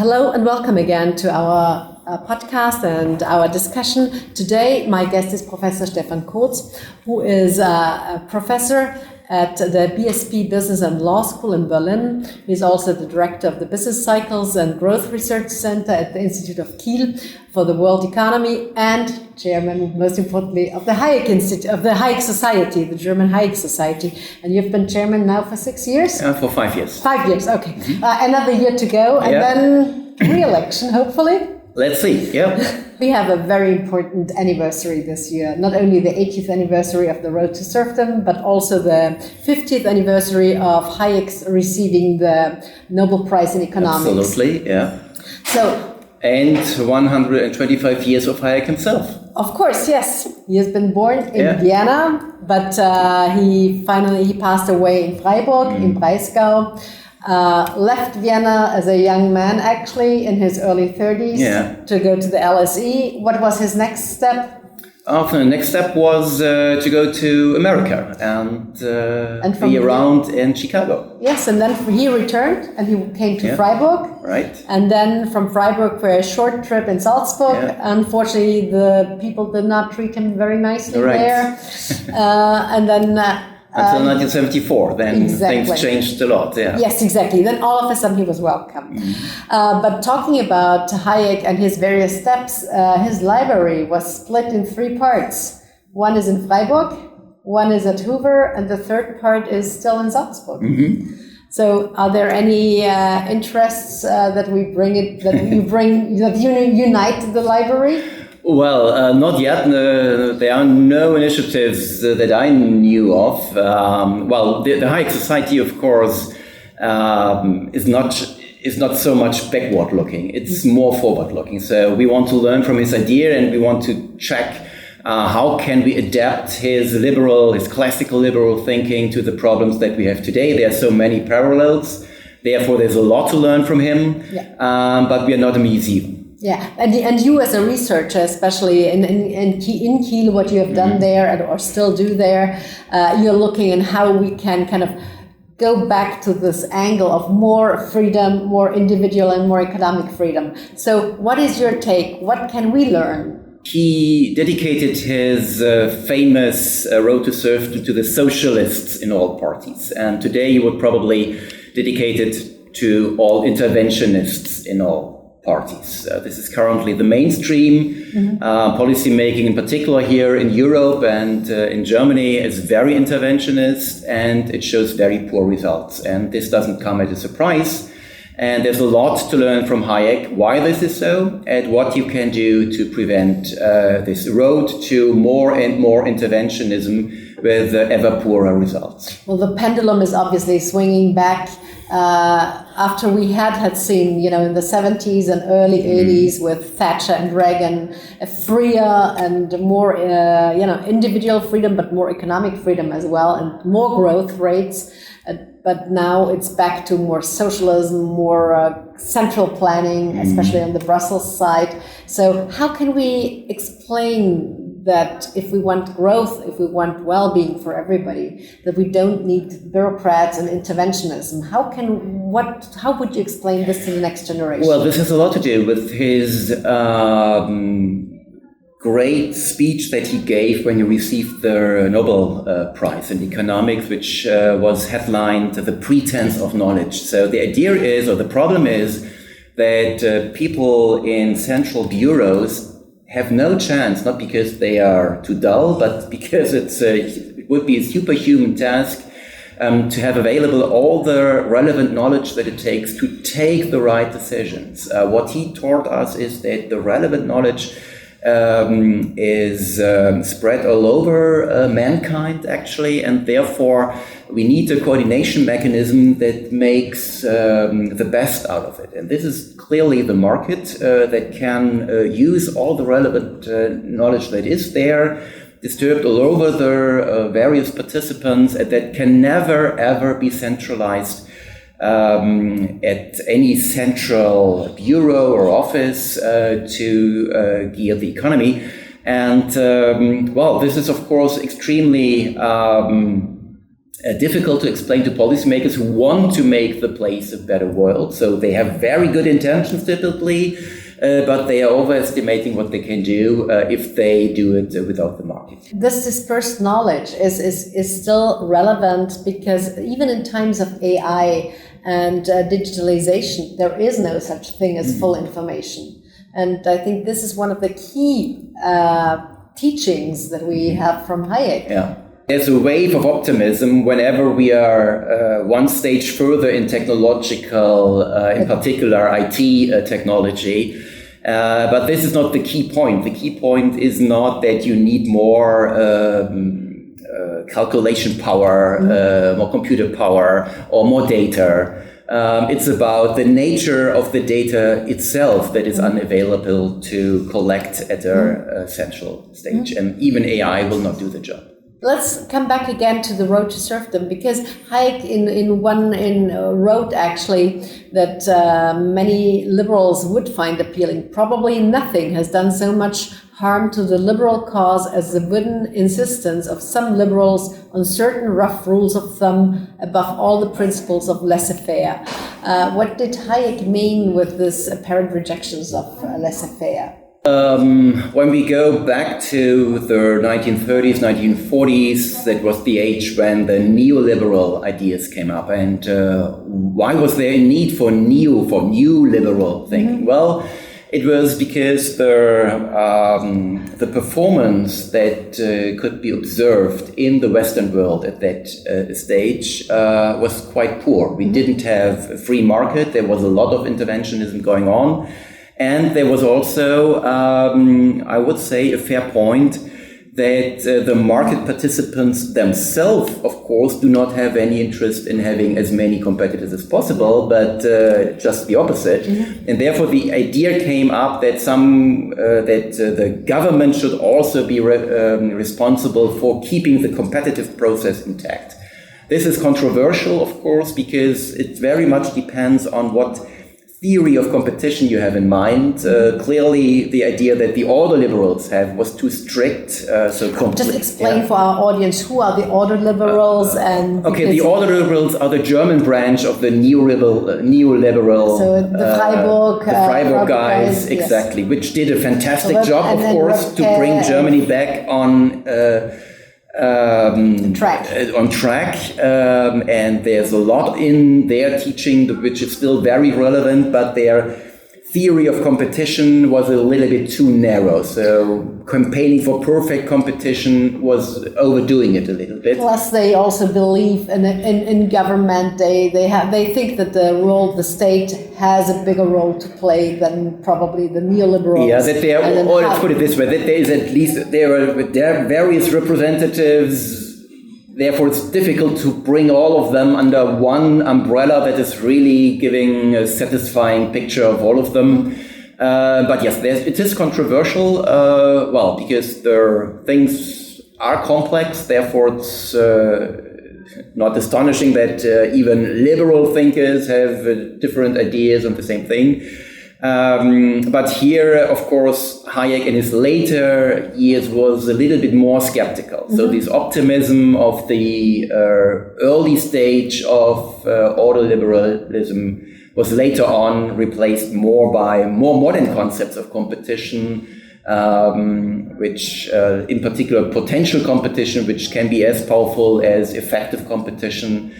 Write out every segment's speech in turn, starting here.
Hello and welcome again to our podcast and our discussion. Today, my guest is Professor Stefan Kooths, who is a professor at the BSP Business and Law School in Berlin. He's also the director of the Business Cycles and Growth Research Center at the Institute of Kiel for the World Economy and chairman, most importantly, of the Hayek Institute, of the Hayek Society, the German Hayek Society. And you've been chairman now for 6 years? For 5 years. 5 years, okay. Another year to go, and then re-election, hopefully. Let's see, yeah. We have a very important anniversary this year, not only the 80th anniversary of the Road to Serfdom, but also the 50th anniversary of Hayek's receiving the Nobel Prize in Economics. Absolutely, yeah. So, and 125 years of Hayek himself. Of course, yes. He has been born in Vienna, but he passed away in Freiburg, in Breisgau. Left Vienna as a young man, actually, in his early 30s to go to the LSE. What was his next step? The next step was to go to America and be around in Chicago. Yes, and then he returned and he came to Freiburg. Right. And then from Freiburg for a short trip in Salzburg. Unfortunately, the people did not treat him very nicely there. And then... Until 1974, then things changed a lot. Yeah. Yes, exactly. Then all of a sudden he was welcome. But talking about Hayek and his various steps, his library was split in 3 parts. One is in Freiburg, one is at Hoover, and the third part is still in Salzburg. So, are there any interests that you unite the library? Well, not yet. There are no initiatives that I knew of. The Hayek Society, of course, is not so much backward-looking. It's more forward-looking. So we want to learn from his idea, and we want to check how can we adapt his classical liberal thinking to the problems that we have today. There are so many parallels. Therefore, there's a lot to learn from him. But we are not a museum. Yeah, and you as a researcher, especially in Kiel, what you have done there or still do there, you're looking at how we can kind of go back to this angle of more freedom, more individual and more economic freedom. So what is your take? What can we learn? He dedicated his famous Road to Serfdom to the socialists in all parties. And today he would probably dedicate it to all interventionists in all parties. This is currently the mainstream policy making, in particular here in Europe and in Germany, is very interventionist, and it shows very poor results. And this doesn't come as a surprise. And there's a lot to learn from Hayek, why this is so, and what you can do to prevent this road to more and more interventionism with ever poorer results. Well, the pendulum is obviously swinging back after we had seen, in the 70s and early 80s with Thatcher and Reagan, a freer and more, individual freedom, but more economic freedom as well, and more growth rates. But now it's back to more socialism, more central planning, especially on the Brussels side. So how can we explain that if we want growth, if we want well-being for everybody, that we don't need bureaucrats and interventionism? How would you explain this to the next generation? Well, this has a lot to do with his great speech that he gave when he received the Nobel Prize in Economics, which was headlined "The Pretence of Knowledge." So the idea is, or the problem is, that people in central bureaus have no chance, not because they are too dull, but because it would be a superhuman task to have available all the relevant knowledge that it takes to take the right decisions. What he taught us is that the relevant knowledge is spread all over mankind, actually, and therefore we need a coordination mechanism that makes the best out of it. And this is clearly the market that can use all the relevant knowledge that is there, distributed all over the various participants, and that can never, ever be centralized at any central bureau or office to gear the economy. And, this is, of course, extremely difficult to explain to policymakers who want to make the place a better world. So they have very good intentions typically, but they are overestimating what they can do if they do it without the market. This dispersed knowledge is still relevant because even in times of AI and digitalization, there is no such thing as full information. And I think this is one of the key teachings that we have from Hayek. Yeah. There's a wave of optimism whenever we are one stage further in technological, in particular IT technology. But this is not the key point. The key point is not that you need more calculation power, more computer power, or more data. It's about the nature of the data itself that is unavailable to collect at a central stage. And even AI will not do the job. Let's come back again to the road to serfdom, because Hayek wrote actually that many liberals would find appealing. Probably nothing has done so much harm to the liberal cause as the wooden insistence of some liberals on certain rough rules of thumb above all the principles of laissez-faire. What did Hayek mean with this apparent rejections of laissez-faire? When we go back to the 1930s, 1940s, that was the age when the neoliberal ideas came up. And why was there a need for new liberal thinking? Well, it was because the performance that could be observed in the Western world at that stage was quite poor. We didn't have a free market. There was a lot of interventionism going on. And there was also, I would say, a fair point that the market participants themselves, of course, do not have any interest in having as many competitors as possible, but just the opposite. And therefore, the idea came up that the government should also be responsible for keeping the competitive process intact. This is controversial, of course, because it very much depends on what theory of competition you have in mind. Clearly, the idea that the order liberals have was too strict. Just explain for our audience, who are the order liberals? The order liberals are the German branch of the neoliberal. So the Freiburg guys, exactly, which did a fantastic job, of course, to bring Germany back on track. And there's a lot in their teaching which is still very relevant, but their theory of competition was a little bit too narrow. So campaigning for perfect competition was overdoing it a little bit. Plus, they also believe in government. They think that the state has a bigger role to play than probably the neoliberals. Yeah, that they are, or let's put it this way: that there is at least there are various representatives. Therefore, it's difficult to bring all of them under one umbrella that is really giving a satisfying picture of all of them. But yes, it is controversial, because things are complex. Therefore, it's not astonishing that even liberal thinkers have different ideas on the same thing. But here, of course, Hayek in his later years was a little bit more skeptical. So this optimism of the early stage of order liberalism was later on replaced more by more modern concepts of competition, which in particular potential competition, which can be as powerful as effective competition,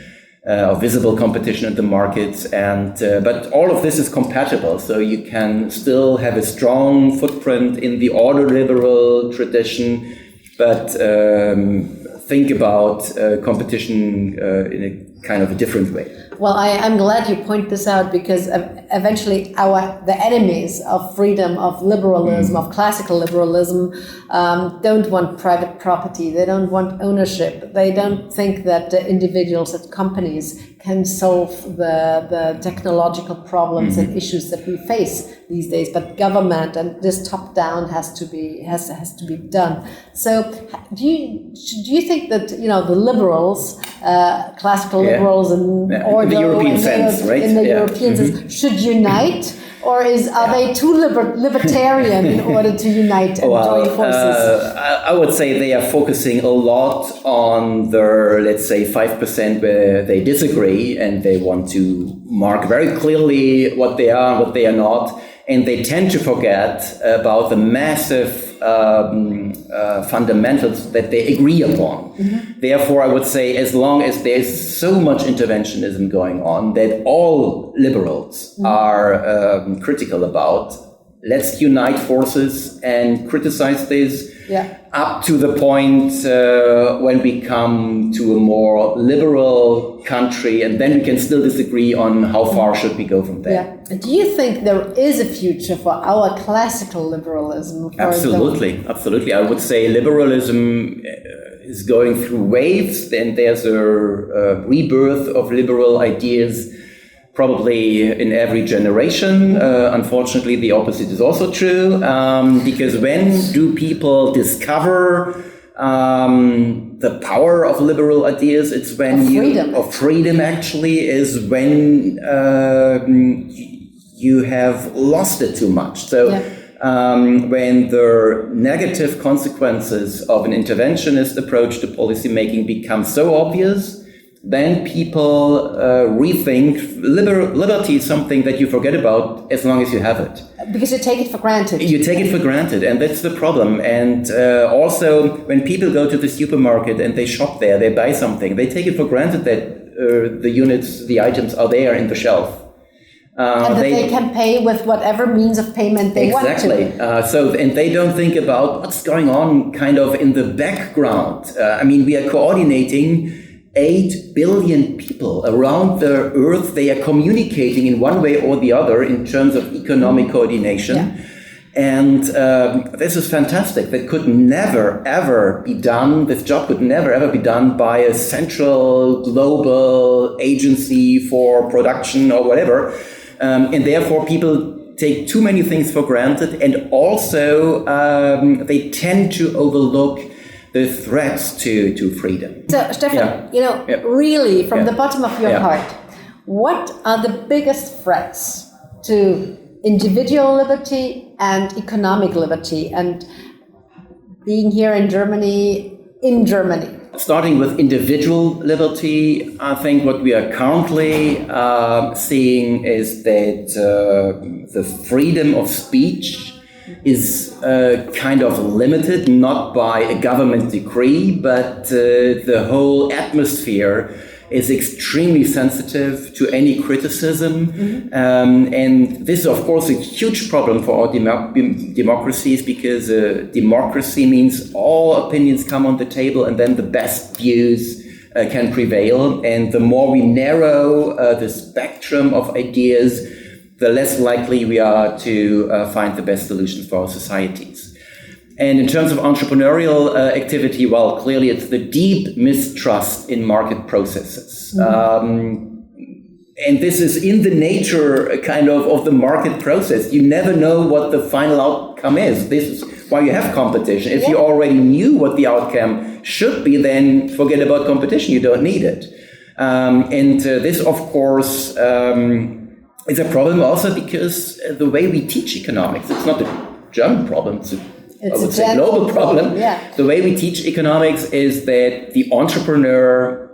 or visible competition in the markets, but all of this is compatible. So you can still have a strong footprint in the order liberal tradition, but think about competition in a kind of a different way. Well, I'm glad you point this out, because eventually the enemies of freedom, of liberalism, of classical liberalism, don't want private property. They don't want ownership. They don't think that individuals at companies can solve the technological problems and issues that we face these days. But government and this top down has to be done. So do you think that the liberals, classical liberals, or in the European sense, right? In the European sense, should unite Or are they too libertarian in order to unite and join forces? I would say they are focusing a lot on their, let's say, 5% where they disagree, and they want to mark very clearly what they are, what they are not. And they tend to forget about the massive fundamentals that they agree upon. Therefore, I would say as long as there's so much interventionism going on that all liberals are critical about, let's unite forces and criticize this up to the point when we come to a more liberal country, and then we can still disagree on how far should we go from there. Do you think there is a future for our classical liberalism? Absolutely. I would say liberalism is going through waves, then there's a rebirth of liberal ideas probably in every generation. Unfortunately, the opposite is also true, because when do people discover the power of liberal ideas? It's when freedom actually is when you have lost it too much. So when the negative consequences of an interventionist approach to policymaking become so obvious, then people rethink liberty is something that you forget about as long as you have it. Because you take it for granted. You take it for granted, and that's the problem. And also, when people go to the supermarket and they shop there, they buy something, they take it for granted that the items are there in the shelf. And that they can pay with whatever means of payment they want to. Exactly. And they don't think about what's going on kind of in the background. We are coordinating 8 billion people around the earth. They are communicating in one way or the other in terms of economic coordination. And this is fantastic. That could never, ever be done. This job could never, ever be done by a central global agency for production or whatever. And therefore, people take too many things for granted. And also, they tend to overlook the threats to freedom. So, Stefan, really, from the bottom of your heart, what are the biggest threats to individual liberty and economic liberty, and being here in Germany? Starting with individual liberty, I think what we are currently seeing is that the freedom of speech is kind of limited, not by a government decree, but the whole atmosphere is extremely sensitive to any criticism. And this is, of course, a huge problem for our democracies, because democracy means all opinions come on the table and then the best views can prevail. And the more we narrow the spectrum of ideas, the less likely we are to find the best solutions for our societies. And in terms of entrepreneurial activity, well, clearly it's the deep mistrust in market processes. And this is in the nature kind of the market process. You never know what the final outcome is. This is why you have competition. If you already knew what the outcome should be, then forget about competition. You don't need it. And this, of course, it's a problem also because the way we teach economics, it's not a German problem, it's a global problem. The way we teach economics is that the entrepreneur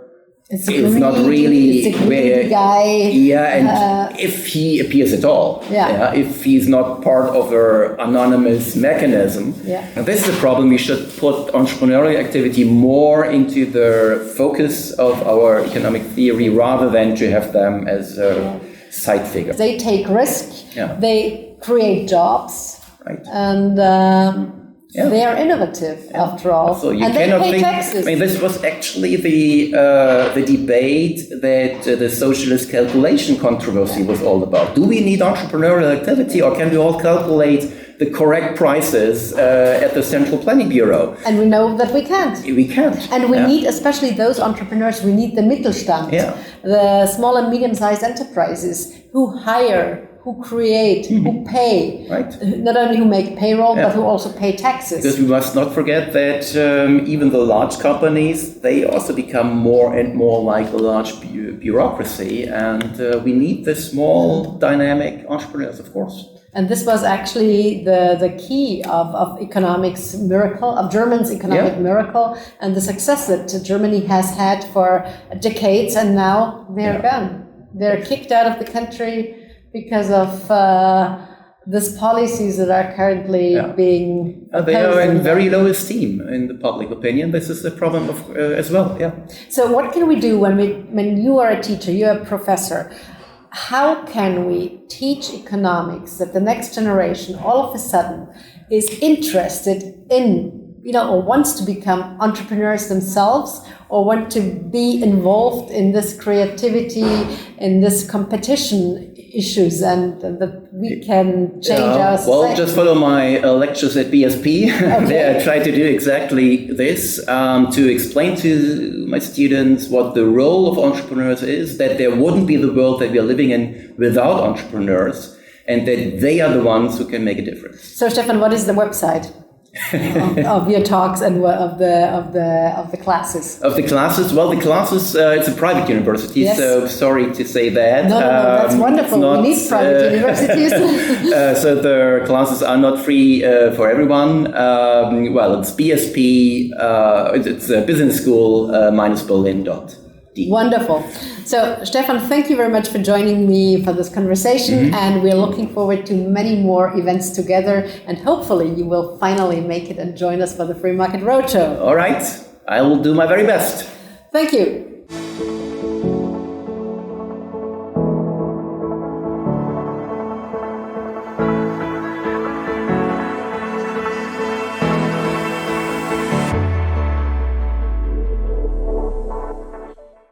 is not really where guy. And if he appears at all, if he's not part of an anonymous mechanism, and this is a problem. We should put entrepreneurial activity more into the focus of our economic theory rather than to have them as side figure. They take risk, they create jobs, and they are innovative after all. So you cannot pay taxes. This was actually the debate that the socialist calculation controversy was all about. Do we need entrepreneurial activity, or can we all calculate the correct prices at the Central Planning Bureau? And we know that we can't. We can't. And we need, especially those entrepreneurs, we need the Mittelstand, the small and medium-sized enterprises who hire who create, who pay, not only who make payroll, but who also pay taxes. Because we must not forget that even the large companies, they also become more and more like a large bureaucracy, and we need the small, dynamic entrepreneurs, of course. And this was actually the key of economics miracle, of Germany's economic miracle, and the success that Germany has had for decades, and now they're gone. They're kicked out of the country because of these policies that are currently being they are in very low esteem in the public opinion. This is the problem as well. So what can we do when you are a teacher, you're a professor? How can we teach economics that the next generation all of a sudden is interested in, or wants to become entrepreneurs themselves, or want to be involved in this creativity, in this competition issues, and that we can change our society? Well, just follow my lectures at BSP. There I try to do exactly this, to explain to my students what the role of entrepreneurs is, that there wouldn't be the world that we are living in without entrepreneurs, and that they are the ones who can make a difference. So, Stefan, what is the website of your talks and of the classes? Of the classes? Well, the classes, it's a private university, so sorry to say that. No, that's wonderful. We need private universities. So the classes are not free for everyone. Well, it's BSP, it's Business School -Berlin.de. Wonderful. So, Stefan, thank you very much for joining me for this conversation, and we're looking forward to many more events together, and hopefully you will finally make it and join us for the Free Market Roadshow. All right. I will do my very best. Thank you.